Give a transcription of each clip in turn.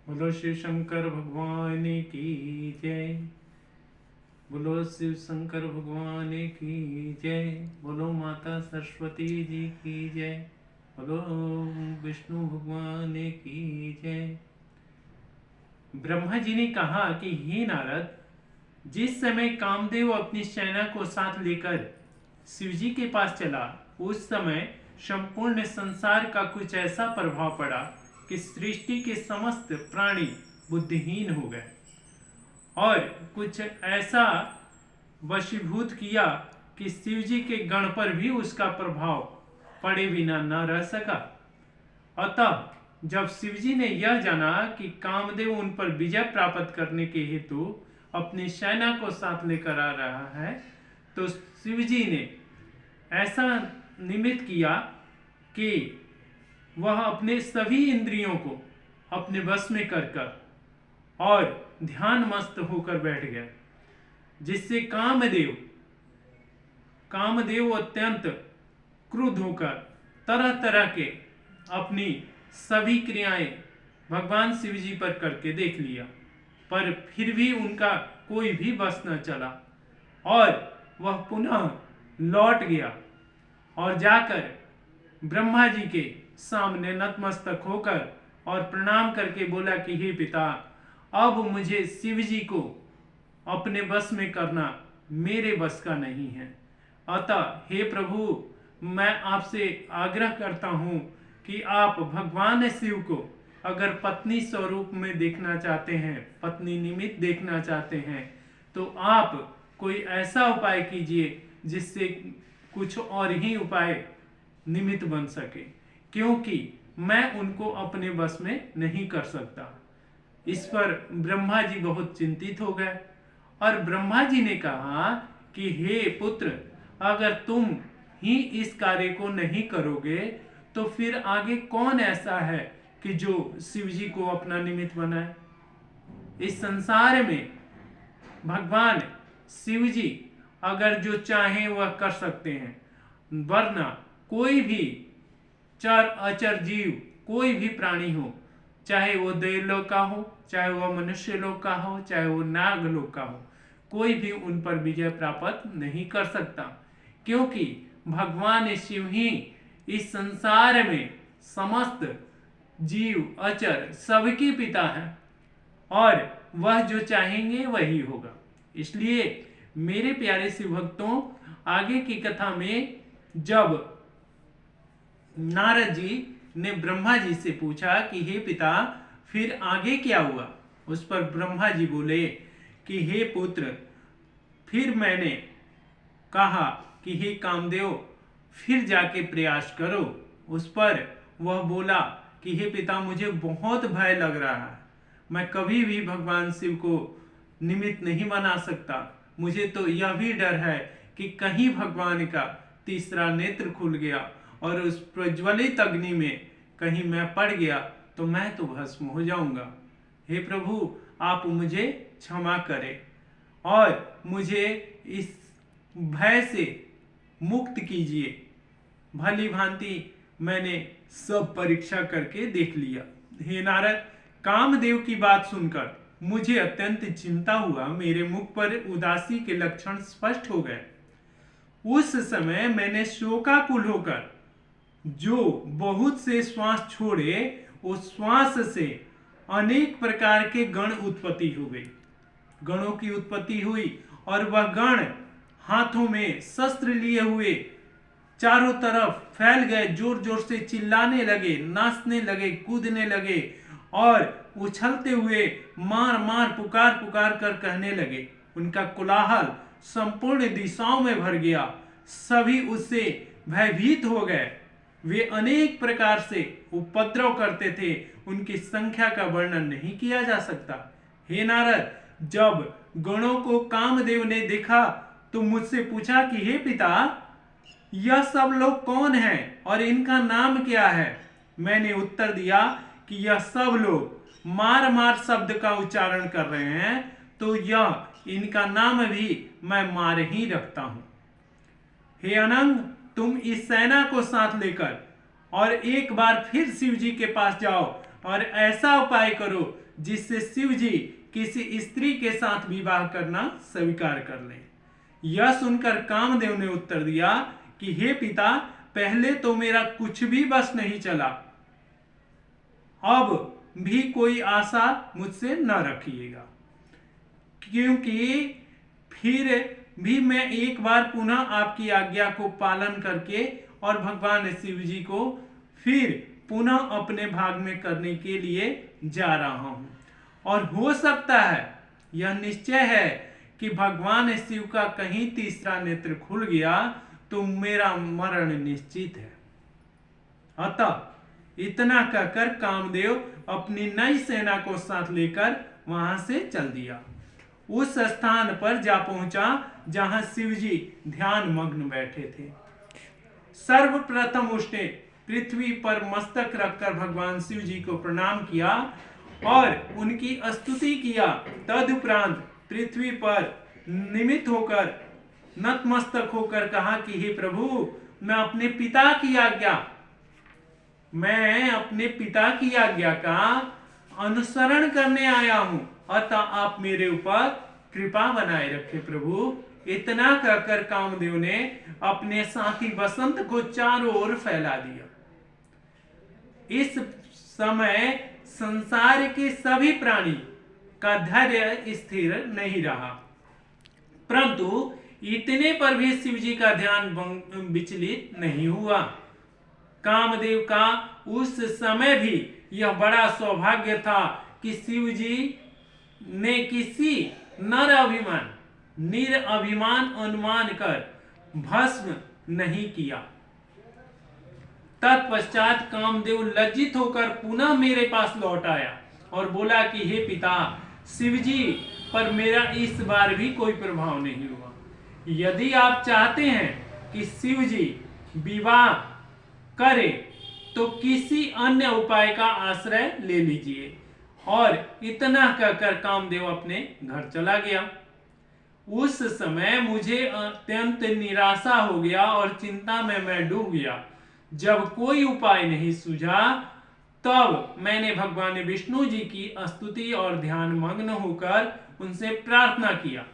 बोलो शिव शंकर भगवान की जय। बोलो शिव शंकर भगवान की जय। बोलो माता सरस्वती जी की जय। बोलो विष्णु भगवान की जय। ब्रह्मा जी ने कहा कि हे नारद, जिस समय कामदेव अपनी सेना को साथ लेकर शिवजी के पास चला, उस समय संपूर्ण संसार का कुछ ऐसा प्रभाव पड़ा कि सृष्टि के समस्त प्राणी बुद्धिहीन हो गए और कुछ ऐसा वशीभूत किया कि शिवजी के गण पर भी उसका प्रभाव पड़े बिना न रह सका। अतः जब शिवजी ने यह जाना कि कामदेव उन पर विजय प्राप्त करने के हेतु अपनी सेना को साथ लेकर आ रहा है, तो शिवजी ने ऐसा निमित्त किया कि वह अपने सभी इंद्रियों को अपने वश में कर और ध्यान मस्त होकर बैठ गया, जिससे कामदेव अत्यंत क्रुद्ध होकर तरह तरह के अपनी सभी क्रियाएं भगवान शिवजी पर करके देख लिया, पर फिर भी उनका कोई भी बस न चला और वह पुनः लौट गया और जाकर ब्रह्मा जी के सामने नतमस्तक होकर और प्रणाम करके बोला कि हे पिता, अब मुझे शिव जी को अपने बस में करना मेरे बस का नहीं है। अतः हे प्रभु, मैं आपसे आग्रह करता हूँ कि आप भगवान शिव को अगर पत्नी स्वरूप में देखना चाहते हैं, पत्नी निमित्त देखना चाहते हैं, तो आप कोई ऐसा उपाय कीजिए जिससे कुछ और ही उपाय निमित्त बन सके, क्योंकि मैं उनको अपने बस में नहीं कर सकता। इस पर ब्रह्मा जी बहुत चिंतित हो गए और ब्रह्मा जी ने कहा कि हे पुत्र, अगर तुम ही इस कार्य को नहीं करोगे तो फिर आगे कौन ऐसा है कि जो शिव जी को अपना निमित्त बनाए। इस संसार में भगवान शिव जी अगर जो चाहे वह कर सकते हैं, वरना कोई भी चर अचर जीव, कोई भी प्राणी हो, चाहे वो देवलोक का हो, चाहे वह मनुष्य लोक का हो, चाहे वो नाग लोक का हो, कोई भी उन पर विजय प्राप्त नहीं कर सकता, क्योंकि भगवान शिव ही इस संसार में समस्त जीव अचर सबके पिता हैं और वह जो चाहेंगे वही होगा। इसलिए मेरे प्यारे शिव भक्तों, आगे की कथा में जब नारद जी ने ब्रह्मा जी से पूछा कि हे पिता, फिर आगे क्या हुआ, उस पर ब्रह्मा जी बोले कि हे पुत्र, फिर मैंने कहा कि हे कामदेव, फिर जाके प्रयास करो। उस पर वह बोला कि हे पिता, मुझे बहुत भय लग रहा है, मैं कभी भी भगवान शिव को निमित्त नहीं बना सकता। मुझे तो यह भी डर है कि कहीं भगवान का तीसरा नेत्र खुल गया और उस प्रज्वलित अग्नि में कहीं मैं पड़ गया तो मैं तो भस्म हो जाऊंगा। हे प्रभु, आप मुझे क्षमा करें और मुझे इस भय से मुक्त कीजिए। भली भांति मैंने सब परीक्षा करके देख लिया। हे नारद, कामदेव की बात सुनकर मुझे अत्यंत चिंता हुआ, मेरे मुख पर उदासी के लक्षण स्पष्ट हो गए। उस समय मैंने शोकाकुल होकर जो बहुत से श्वास छोड़े, उस श्वास से अनेक प्रकार के गण उत्पत्ति हो गई, गणों की उत्पत्ति हुई और वह गण हाथों में शस्त्र लिए हुए चारों तरफ फैल गए, जोर जोर से चिल्लाने लगे, नाचने लगे, कूदने लगे और उछलते हुए मार मार पुकार पुकार कर कहने लगे। उनका कोलाहल संपूर्ण दिशाओं में भर गया, सभी उससे भयभीत हो गए। वे अनेक प्रकार से उपद्रव करते थे, उनकी संख्या का वर्णन नहीं किया जा सकता। हे नारद, जब गणों को कामदेव ने देखा तो मुझसे पूछा कि हे पिता, यह सब लोग कौन हैं और इनका नाम क्या है। मैंने उत्तर दिया कि यह सब लोग मार मार शब्द का उच्चारण कर रहे हैं, तो यह इनका नाम भी मैं मार ही रखता हूं। हे अनंग, तुम इस सेना को साथ लेकर और एक बार फिर शिव जी के पास जाओ और ऐसा उपाय करो जिससे शिव जी किसी स्त्री के साथ विवाह करना स्वीकार कर लें। यह सुनकर कामदेव ने उत्तर दिया कि हे पिता, पहले तो मेरा कुछ भी बस नहीं चला, अब भी कोई आशा मुझसे न रखिएगा, क्योंकि फिर भी मैं एक बार पुनः आपकी आज्ञा को पालन करके और भगवान शिव जी को फिर पुनः अपने भाग में करने के लिए जा रहा हूं, और हो सकता है, यह निश्चय है कि भगवान शिव का कहीं तीसरा नेत्र खुल गया तो मेरा मरण निश्चित है। अतः इतना कहकर कामदेव अपनी नई सेना को साथ लेकर वहां से चल दिया। उस स्थान पर जा पहुंचा जहां शिवजी ध्यान मग्न बैठे थे। सर्वप्रथम उसने पृथ्वी पर मस्तक रखकर भगवान शिव जी को प्रणाम किया और उनकी स्तुति किया। तदुपरांत पृथ्वी पर निमित्त होकर नतमस्तक होकर कहा कि हे प्रभु, मैं अपने पिता की आज्ञा का अनुसरण करने आया हूं, अतः आप मेरे ऊपर कृपा बनाए रखे प्रभु। इतना कहकर कामदेव ने अपने साथी बसंत को चारों ओर फैला दिया। इस समय संसार के सभी प्राणी का धैर्य स्थिर नहीं रहा, परंतु इतने पर भी शिव जी का ध्यान विचलित नहीं हुआ। कामदेव का उस समय भी यह बड़ा सौभाग्य था कि शिव जी ने किसी निरअभिमान अनुमान कर भस्म नहीं किया। तत्पश्चात कामदेव लज्जित होकर पुनः मेरे पास लौट आया और बोला कि हे पिता, शिव जी पर मेरा इस बार भी कोई प्रभाव नहीं हुआ। यदि आप चाहते हैं कि शिव जी विवाह करे तो किसी अन्य उपाय का आश्रय ले लीजिए। और इतना कहकर कामदेव अपने घर चला गया। उस समय मुझे अत्यंत निराशा हो गया और चिंता में मैं डूब गया। जब कोई उपाय नहीं सूझा, तब मैंने भगवान विष्णु जी की स्तुति और ध्यान मग्न होकर उनसे प्रार्थना किया।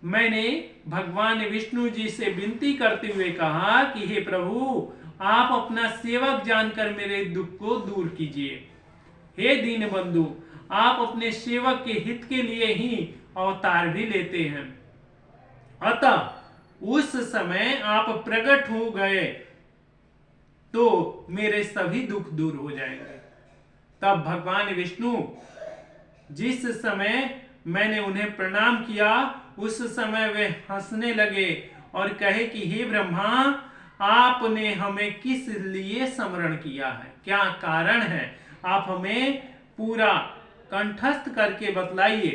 मैंने भगवान विष्णु जी से विनती करते हुए कहा कि हे प्रभु, आप अपना सेवक जानकर मेरे दुख को दूर कीजिए। हे दीन बंधु, आप अपने सेवक के हित के लिए ही अवतार भी लेते हैं, अतः उस समय आप प्रकट हो गए तो मेरे सभी दुख दूर हो जाएंगे। तब भगवान विष्णु, जिस समय मैंने उन्हें प्रणाम किया, उस समय वे हंसने लगे और कहे कि हे ब्रह्मा, आपने हमें किस लिए स्मरण किया है, क्या कारण है, आप हमें पूरा कंठस्थ करके बतलाइए।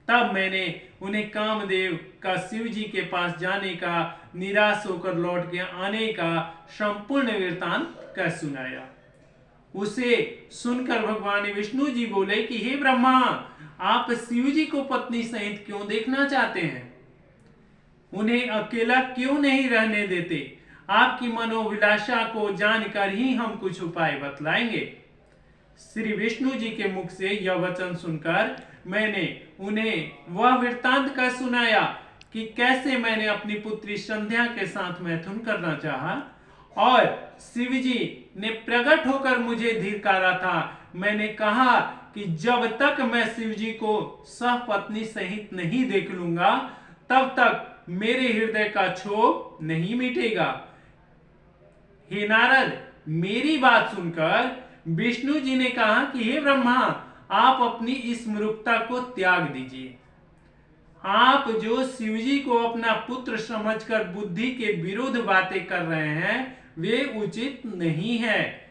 तब मैंने उन्हें कामदेव का शिव जी के पास जाने का, निराश होकर लौट के आने का संपूर्ण वृत्तांत कह सुनाया। उसे सुनकर भगवान विष्णु जी बोले कि हे ब्रह्मा, आप शिव जी को पत्नी सहित क्यों देखना चाहते हैं? उन्हें अकेला क्यों नहीं रहने देते? आपकी मनोभिलाषा को जानकर ही हम कुछ उपाय बतलाएंगे। श्री विष्णु जी के मुख से यह वचन सुनकर मैंने उन्हें वह वृत्तांत का सुनाया कि कैसे मैंने अपनी पुत्री संध्या के साथ मैथुन करना चाहा और शिव जी ने प्रकट होकर मुझे धिक्कारा था। मैंने कहा कि जब तक मैं शिव जी को सहपत्नी सहित नहीं देख लूंगा, तब तक मेरे हृदय का क्षोभ नहीं मिटेगा। हे नारद, मेरी बात सुनकर विष्णु जी ने कहा कि हे ब्रह्मा, आप अपनी इस मूर्खता को त्याग दीजिए। आप जो शिव जी को अपना पुत्र समझकर बुद्धि के विरुद्ध बातें कर रहे हैं, वे उचित नहीं है।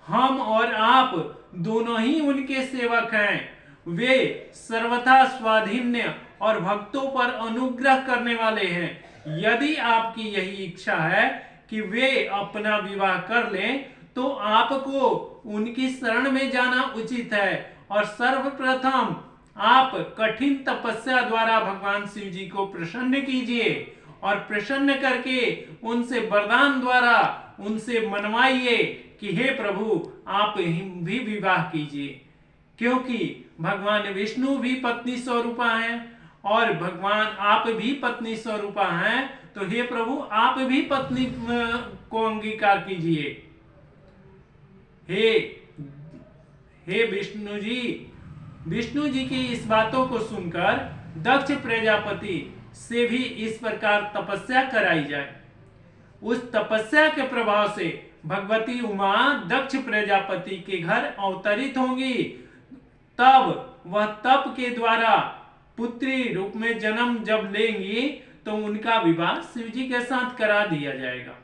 हम और आप दोनों ही उनके सेवक हैं। वे सर्वथा स्वाधीन्य और भक्तों पर अनुग्रह करने वाले हैं। यदि आपकी यही इच्छा है कि वे अपना विवाह कर लें, तो आपको उनकी शरण में जाना उचित है और सर्वप्रथम आप कठिन तपस्या द्वारा भगवान शिव जी को प्रसन्न कीजिए और प्रसन्न करके उनसे वरदान द्वारा उनसे मनवाइए कि हे प्रभु आप भी विवाह कीजिए, क्योंकि भगवान विष्णु भी पत्नी स्वरूपा हैं और भगवान आप भी पत्नी स्वरूपा हैं, तो हे प्रभु आप भी पत्नी को अंगीकार कीजिए। हे विष्णु जी की इस बातों को सुनकर दक्ष प्रजापति से भी इस प्रकार तपस्या कराई जाए। उस तपस्या के प्रभाव से भगवती उमा दक्ष प्रजापति के घर अवतरित होंगी। तब वह तप के द्वारा पुत्री रूप में जन्म जब लेंगी तो उनका विवाह शिव जी के साथ करा दिया जाएगा।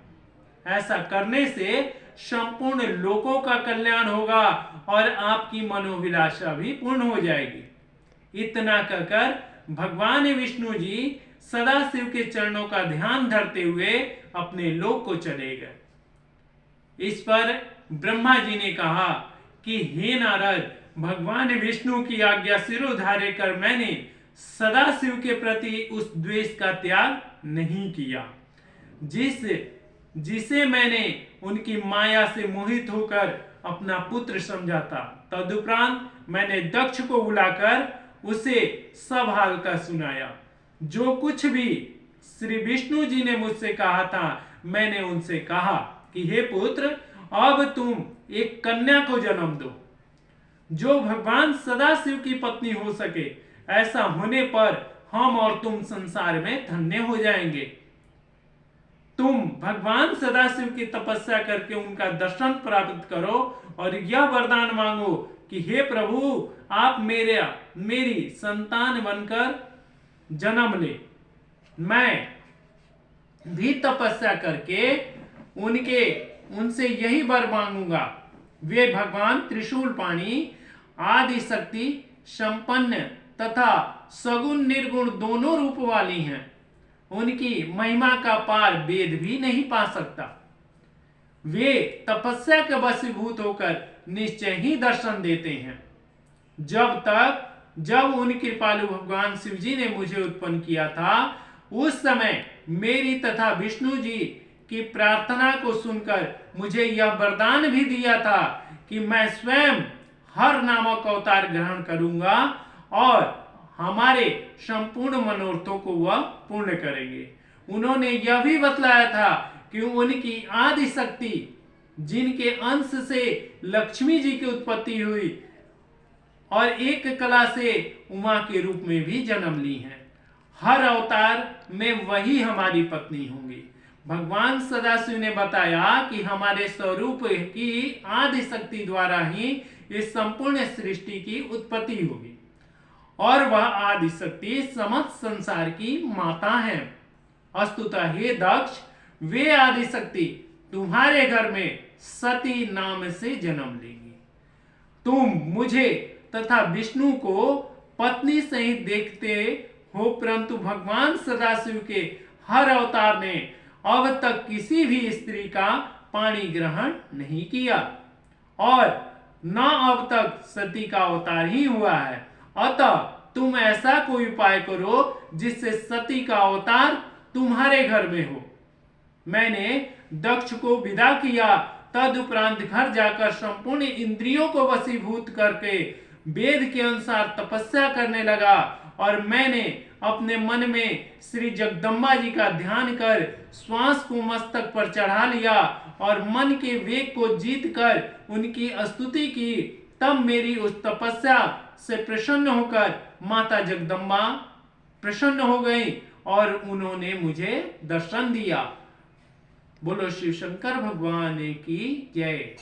ऐसा करने से संपूर्ण लोकों का कल्याण होगा और आपकी मनोभिलाषा भी पूर्ण हो जाएगी। इतना कहकर भगवान विष्णु जी सदा शिव के चरणों का ध्यान धरते हुए अपने लोक को चले गए। इस पर ब्रह्मा जी ने कहा कि हे नारद, भगवान विष्णु की आज्ञा सिरोधार्य कर मैंने सदा शिव के प्रति उस द्वेष का त्याग नहीं किया जिसे मैंने उनकी माया से मोहित होकर अपना पुत्र समझा था। तदुपरांत मैंने दक्ष को बुलाकर उसे सब हाल का सुनाया। जो कुछ भी श्री विष्णु जी ने मुझसे कहा था, मैंने उनसे कहा कि हे पुत्र, अब तुम एक कन्या को जन्म दो जो भगवान सदाशिव की पत्नी हो सके। ऐसा होने पर हम और तुम संसार में धन्य हो जाएंगे। तुम भगवान सदाशिव की तपस्या करके उनका दर्शन प्राप्त करो और यह वरदान मांगो कि हे प्रभु, आप मेरी संतान बनकर जन्म ले। मैं भी तपस्या करके उनसे यही वर मांगूंगा। वे भगवान त्रिशूल पाणी, आदि शक्ति संपन्न तथा सगुण निर्गुण दोनों रूप वाली हैं। उनकी महिमा का पार वेद भी नहीं पा सकता। वे तपस्या के वशीभूत होकर निश्चय ही दर्शन देते हैं। जब उन कृपालु भगवान शिव जी ने मुझे उत्पन्न किया था, उस समय मेरी तथा विष्णु जी की प्रार्थना को सुनकर मुझे यह वरदान भी दिया था कि मैं स्वयं हर नामक अवतार ग्रहण करूंगा और हमारे संपूर्ण मनोरथों को वह पूर्ण करेंगे। उन्होंने यह भी बतलाया था कि उनकी आदि शक्ति, जिनके अंश से लक्ष्मी जी की उत्पत्ति हुई और एक कला से उमा के रूप में भी जन्म ली हैं, हर अवतार में वही हमारी पत्नी होंगी। भगवान सदाशिव ने बताया कि हमारे स्वरूप की आदि शक्ति द्वारा ही इस संपूर्ण सृष्टि की उत्पत्ति होगी और वह आदि शक्ति समस्त संसार की माता है। अस्तुतः हे दक्ष, वे आदि शक्ति तुम्हारे घर में सती नाम से जन्म लेंगी। तुम मुझे तथा विष्णु को पत्नी सहित देखते हो, परंतु भगवान सदाशिव के हर अवतार ने अब तक किसी भी स्त्री का पाणी ग्रहण नहीं किया और न अब तक सती का अवतार ही हुआ है। अतः तुम ऐसा कोई उपाय करो जिससे सती का अवतार तुम्हारे घर में हो। मैंने दक्ष को विदा किया। तदुपरांत घर जाकर संपूर्ण इंद्रियों को वशीभूत करके वेद के अनुसार तपस्या करने लगा और मैंने अपने मन में श्री जगदम्बा जी का ध्यान कर श्वास को मस्तक पर चढ़ा लिया और मन के वेग को जीत कर उनकी स्तुति की। तब मेरी उस तपस्या से प्रसन्न होकर माता जगदम्बा प्रसन्न हो गई और उन्होंने मुझे दर्शन दिया। बोलो शिव शंकर भगवान की जय।